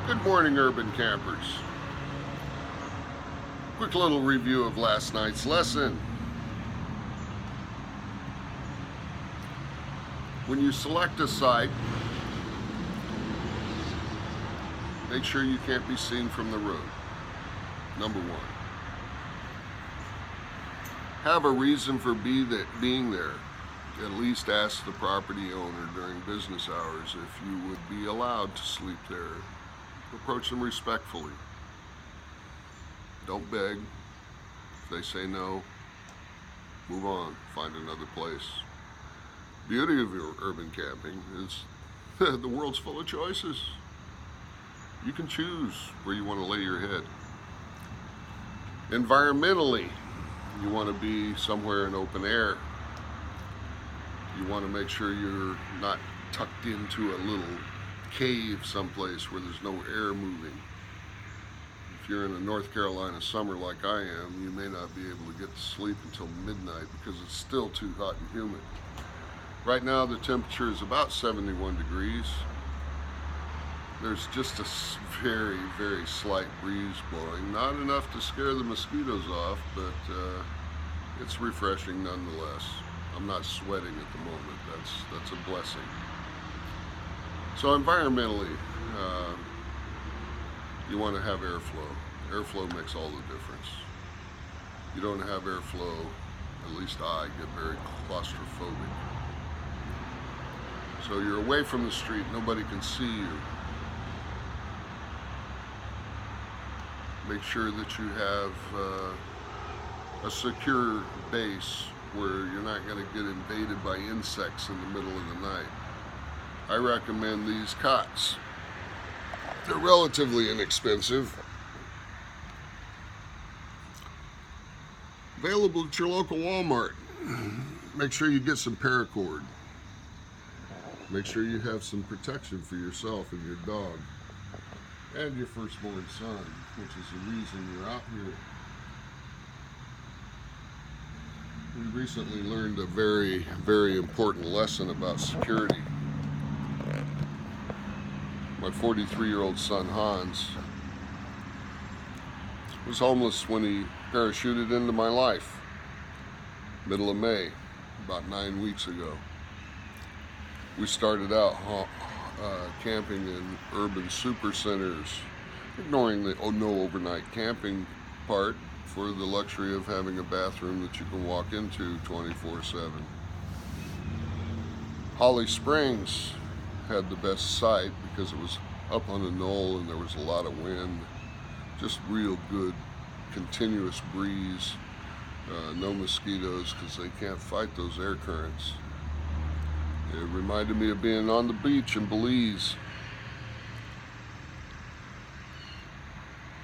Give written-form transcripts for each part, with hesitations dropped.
Good morning, urban campers. Quick little review of last night's lesson. When you select a site, make sure you can't be seen from the road. Number one. Have a reason for being there. At least ask the property owner during business hours if you would be allowed to sleep there. Approach them respectfully. Don't beg. If they say no, move on. Find another place. Beauty of your urban camping is the world's full of choices. You can choose where you want to lay your head. Environmentally, you want to be somewhere in open air. You want to make sure you're not tucked into a little cave someplace where there's no air moving. If you're in a North Carolina summer like I am, you may not be able to get to sleep until midnight because it's still too hot and humid. Right now the temperature is about 71 degrees. There's just a very, very slight breeze blowing. Not enough to scare the mosquitoes off, but it's refreshing nonetheless. I'm not sweating at the moment. That's a blessing. So environmentally, you want to have airflow. Airflow makes all the difference. You don't have airflow, at least I get very claustrophobic. So you're away from the street, nobody can see you. Make sure that you have a secure base where you're not going to get invaded by insects in the middle of the night. I recommend these cots. They're relatively inexpensive. Available at your local Walmart. Make sure you get some paracord. Make sure you have some protection for yourself and your dog and your firstborn son, which is the reason you're out here. We recently learned a very, very important lesson about security. My 43-year-old son, Hans, was homeless when he parachuted into my life, middle of May, about 9 weeks ago. We started out camping in urban super centers, ignoring the no overnight camping part for the luxury of having a bathroom that you can walk into 24/7. Holly Springs had the best site because it was up on a knoll and there was a lot of wind. Just real good, continuous breeze. No mosquitoes because they can't fight those air currents. It reminded me of being on the beach in Belize.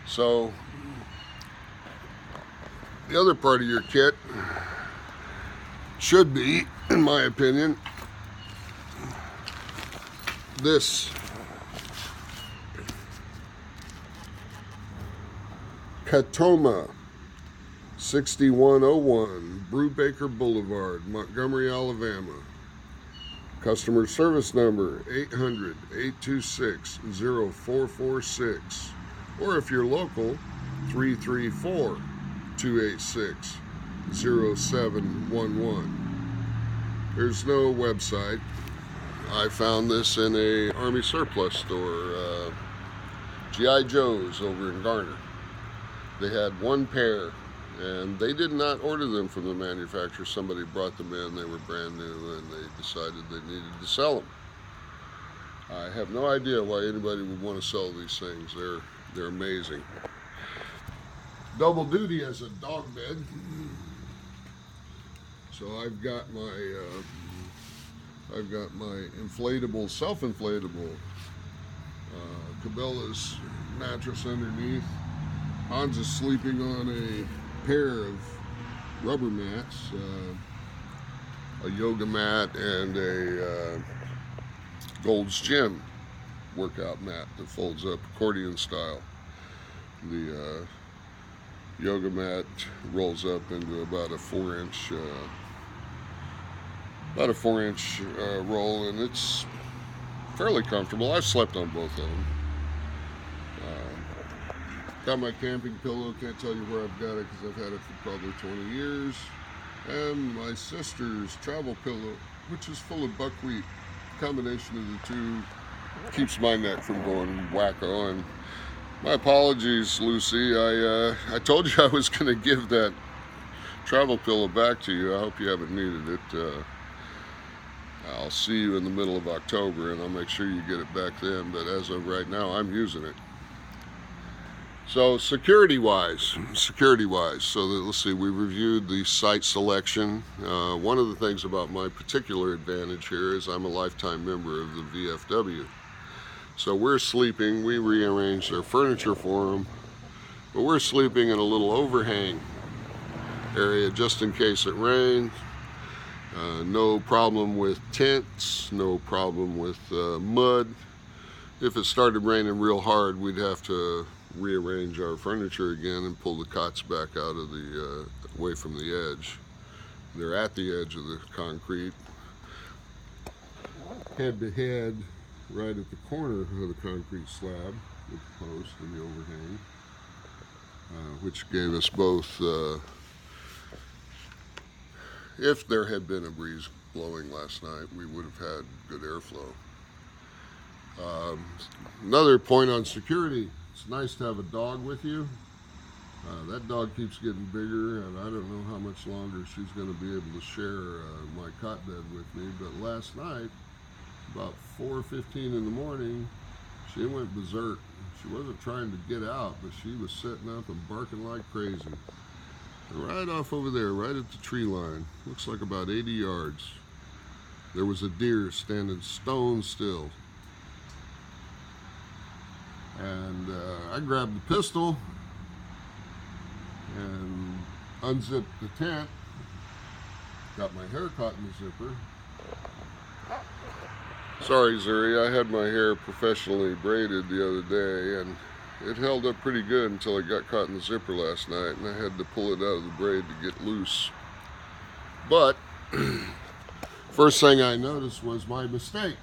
So, the other part of your kit should be, in my opinion, this Katoma 6101 Brubaker Boulevard, Montgomery, Alabama. Customer service number 800-826-0446. Or if you're local, 334-286-0711. There's no website. I found this in a Army surplus store, G.I. Joe's over in Garner. They had one pair, and they did not order them from the manufacturer. Somebody brought them in. They were brand new, and they decided they needed to sell them. I have no idea why anybody would want to sell these things. They're amazing. Double duty as a dog bed. So I've got my inflatable, self-inflatable Cabela's mattress underneath. Hans is sleeping on a pair of rubber mats, a yoga mat and a Gold's Gym workout mat that folds up accordion style. The yoga mat rolls up into about a 4-inch roll, and it's fairly comfortable. I've slept on both of them. Got my camping pillow. Can't tell you where I've got it because I've had it for probably 20 years. And my sister's travel pillow, which is full of buckwheat. Combination of the two keeps my neck from going wacko. And my apologies, Lucy. I told you I was going to give that travel pillow back to you. I hope you haven't needed it. I'll see you in the middle of October, and I'll make sure you get it back then. But as of right now, I'm using it. So security-wise, so let's see, we reviewed the site selection. One of the things about my particular advantage here is I'm a lifetime member of the VFW. So we're sleeping, we rearranged our furniture for them, but we're sleeping in a little overhang area just in case it rains. No problem with tents, no problem with mud. If it started raining real hard, we'd have to rearrange our furniture again and pull the cots back out of the away from the edge. They're at the edge of the concrete, head to head, right at the corner of the concrete slab with the post and the overhang, which gave us both. If there had been a breeze blowing last night, we would have had good airflow. Another point on security. It's nice to have a dog with you. That dog keeps getting bigger, and I don't know how much longer she's going to be able to share my cot bed with me. But last night, about 4:15 in the morning, she went berserk. She wasn't trying to get out, but she was sitting up and barking like crazy. And right off over there, right at the tree line, looks like about 80 yards, there was a deer standing stone still. And I grabbed the pistol and unzipped the tent, got my hair caught in the zipper. Sorry, Zuri, I had my hair professionally braided the other day, and it held up pretty good until it got caught in the zipper last night, and I had to pull it out of the braid to get loose. But first thing I noticed was my mistake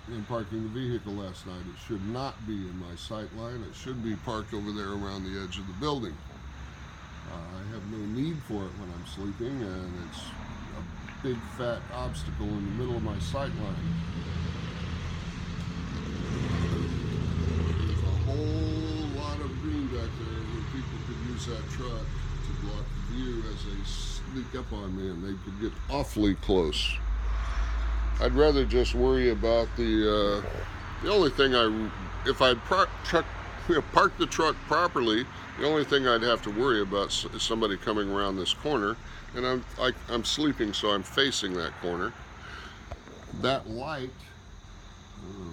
in parking the vehicle last night. It should not be in my sight line. It should be parked over there around the edge of the building. I have no need for it when I'm sleeping, and it's a big fat obstacle in the middle of my sight line. There's a whole lot of green back there where people could use that truck to block the view as they sneak up on me, and they could get awfully close. I'd rather just worry about the only thing if I'd parked the truck properly, the only thing I'd have to worry about is somebody coming around this corner, and I'm sleeping, so I'm facing that corner. That light,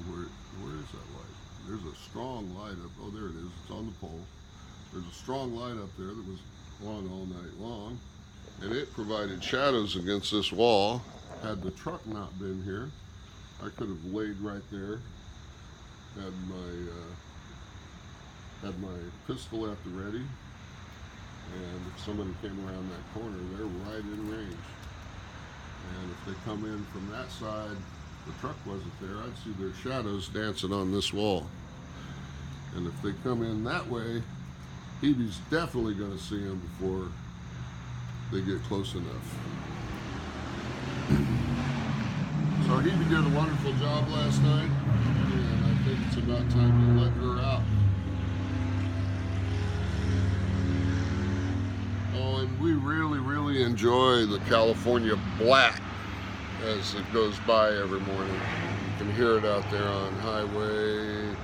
where is that light? There's a strong light up, oh there it is, it's on the pole. There's a strong light up there that was on all night long, and it provided shadows against this wall. Had the truck not been here, I could have laid right there, had my pistol at the ready, and if somebody came around that corner, they're right in range. And if they come in from that side, the truck wasn't there, I'd see their shadows dancing on this wall. And if they come in that way, Hebe's definitely going to see them before they get close enough. So Hebe did a wonderful job last night, and I think it's about time to let her out. Oh, and we really enjoy the California Black as it goes by every morning. You can hear it out there on highway,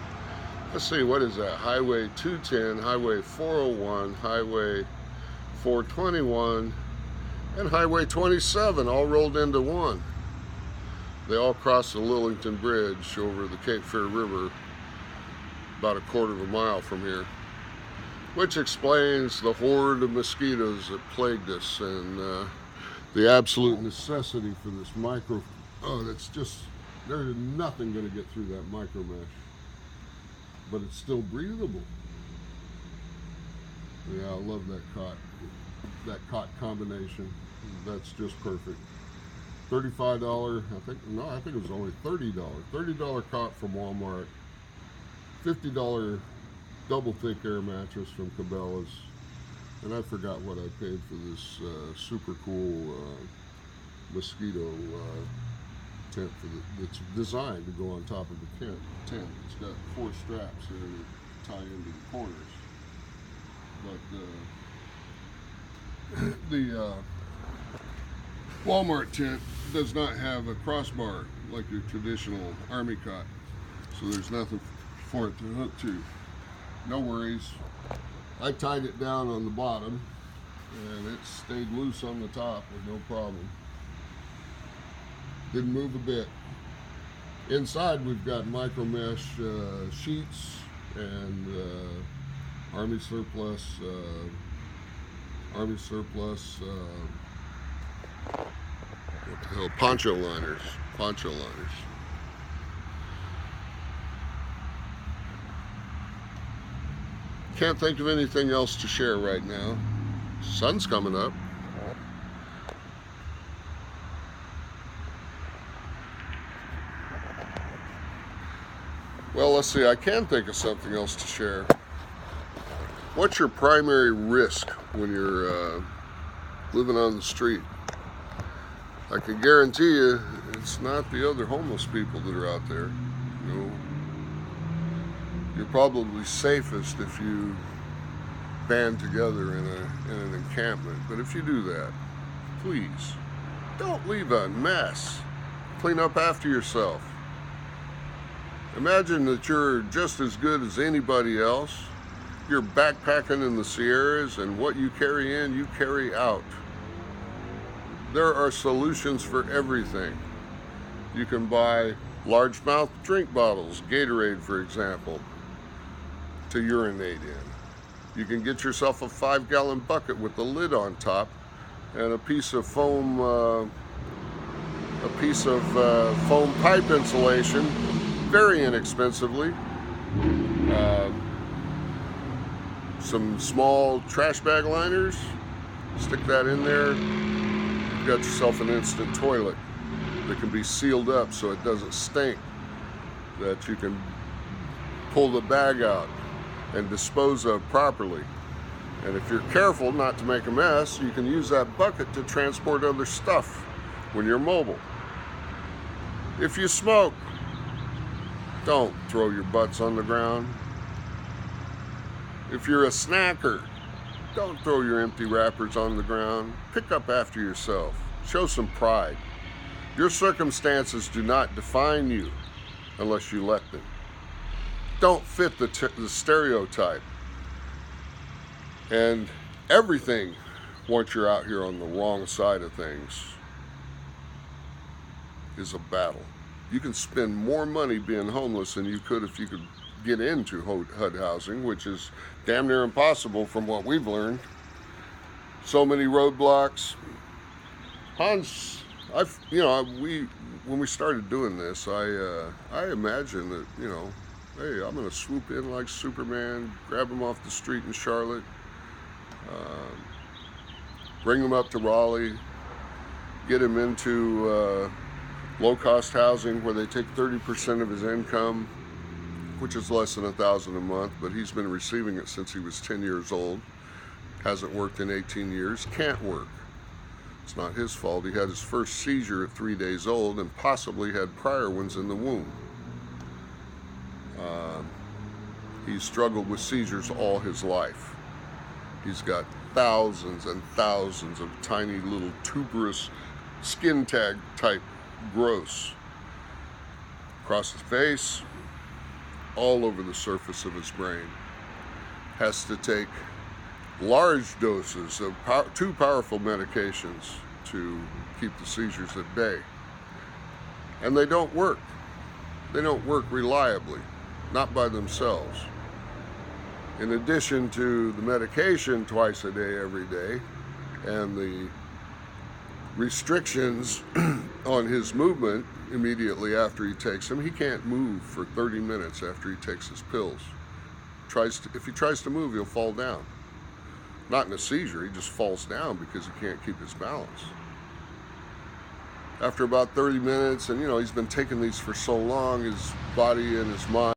let's see, what is that? Highway 210, Highway 401, Highway 421, and Highway 27 all rolled into one. They all cross the Lillington Bridge over the Cape Fear River about a quarter of a mile from here, which explains the horde of mosquitoes that plagued us and the absolute necessity for this that's just, there's nothing going to get through that micro mesh, but it's still breathable. Yeah, I love that cot combination. That's just perfect. $35, I think it was only $30. $30 cot from Walmart, $50 double thick air mattress from Cabela's, and I forgot what I paid for this super cool mosquito tent that's designed to go on top of the tent. It's got 4 straps here that tie into the corners, but the Walmart tent does not have a crossbar like your traditional army cot, so there's nothing for it to hook to. No worries, I tied it down on the bottom and it stayed loose on the top with no problem. Didn't move a bit. Inside we've got micro mesh sheets and Army surplus what the hell, poncho liners. Can't think of anything else to share right now. Sun's coming up. Well, let's see, I can think of something else to share. What's your primary risk when you're living on the street? I can guarantee you it's not the other homeless people that are out there. You know, you're probably safest if you band together in an encampment. But if you do that, please don't leave a mess. Clean up after yourself. Imagine that you're just as good as anybody else. You're backpacking in the Sierras, and what you carry in, you carry out. There are solutions for everything. You can buy largemouth drink bottles, Gatorade for example, to urinate in. You can get yourself a 5-gallon bucket with the lid on top and a piece of foam pipe insulation, very inexpensively. Some small trash bag liners, stick that in there. You've got yourself an instant toilet that can be sealed up so it doesn't stink, that you can pull the bag out and dispose of properly. And if you're careful not to make a mess, you can use that bucket to transport other stuff when you're mobile. If you smoke, don't throw your butts on the ground. If you're a snacker, don't throw your empty wrappers on the ground. Pick up after yourself. Show some pride. Your circumstances do not define you unless you let them. Don't fit the stereotype. And everything, once you're out here on the wrong side of things, is a battle. You can spend more money being homeless than you could if you could get into HUD housing, which is damn near impossible from what we've learned. So many roadblocks. Hans, when we started doing this, I imagined that, hey, I'm gonna swoop in like Superman, grab him off the street in Charlotte, bring him up to Raleigh, get him into low-cost housing where they take 30% of his income, which is less than $1,000 a month, but he's been receiving it since he was 10 years old. Hasn't worked in 18 years, can't work. It's not his fault. He had his first seizure at 3 days old and possibly had prior ones in the womb. He's struggled with seizures all his life. He's got thousands and thousands of tiny little tuberous skin tag type growths across his face, all over the surface of his brain. Has to take large doses of two powerful medications to keep the seizures at bay. And they don't work. They don't work reliably, not by themselves. In addition to the medication twice a day, every day, and the restrictions on his movement immediately after he takes them, he can't move for 30 minutes after he takes his pills. If he tries to move, he'll fall down. Not in a seizure, he just falls down because he can't keep his balance. After about 30 minutes, and he's been taking these for so long, his body and his mind